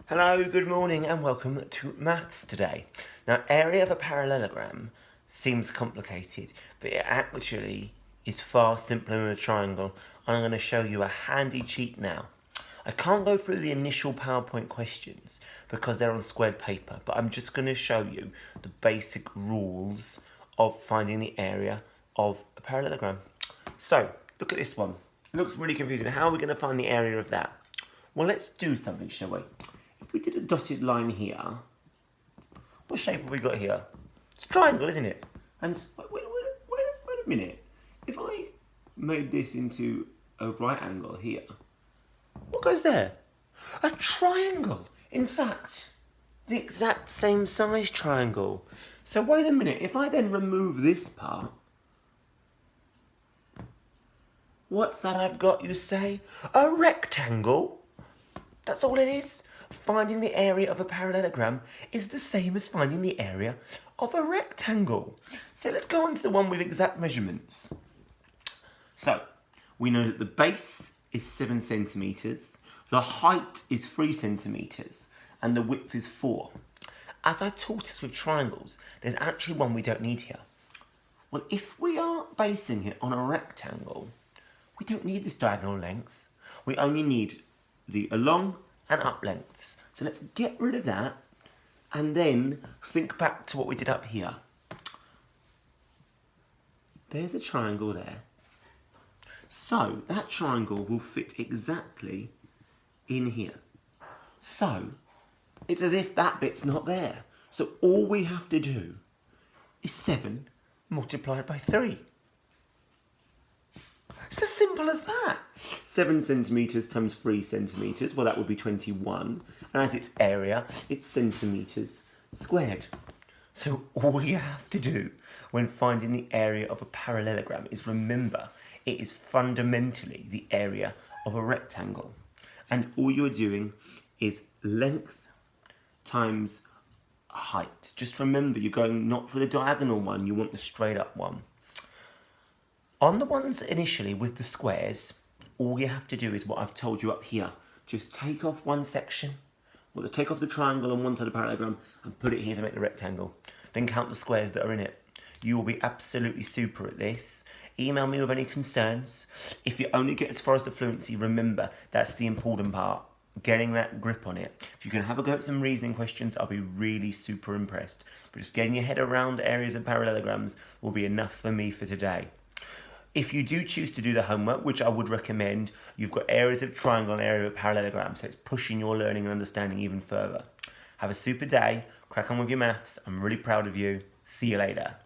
Hello, good morning and welcome to maths today. Now, area of a parallelogram seems complicated, but it actually is far simpler than a triangle. I'm going to show you a handy cheat now. I can't go through the initial PowerPoint questions because they're on squared paper, but I'm just going to show you the basic rules of finding the area of a parallelogram. So, look at this one. It looks really confusing. How are we going to find the area of that? Well, let's do something, shall we? If we did a dotted line here, what shape have we got here? It's a triangle, isn't it? And wait a minute. If I made this into a right angle here, what goes there? A triangle. In fact, the exact same size triangle. So wait a minute. If I then remove this part, what's that I've got, you say? A rectangle? That's all it is. Finding the area of a parallelogram is the same as finding the area of a rectangle. So let's go on to the one with exact measurements. So we know that the base is 7 centimetres, the height is 3 centimetres, and the width is 4. As I taught us with triangles, there's actually one we don't need here. Well, if we are basing it on a rectangle, we don't need this diagonal length. We only need the along and up lengths. So let's get rid of that and then think back to what we did up here. There's a triangle there. So that triangle will fit exactly in here. So it's as if that bit's not there. So all we have to do is 7 multiplied by 3. It's as simple as that. 7 centimetres times 3 centimetres, well that would be 21. And as its area, it's centimetres squared. So all you have to do when finding the area of a parallelogram is remember it is fundamentally the area of a rectangle. And all you're doing is length times height. Just remember you're going not for the diagonal one, you want the straight up one. On the ones initially with the squares, all you have to do is what I've told you up here. Just take off one section, well, take off the triangle on one side of the parallelogram and put it here to make the rectangle. Then count the squares that are in it. You will be absolutely super at this. Email me with any concerns. If you only get as far as the fluency, remember that's the important part. Getting that grip on it. If you can have a go at some reasoning questions, I'll be really super impressed. But just getting your head around areas of parallelograms will be enough for me for today. If you do choose to do the homework, which I would recommend, you've got areas of triangle and area of parallelogram, so it's pushing your learning and understanding even further. Have a super day, crack on with your maths, I'm really proud of you, see you later.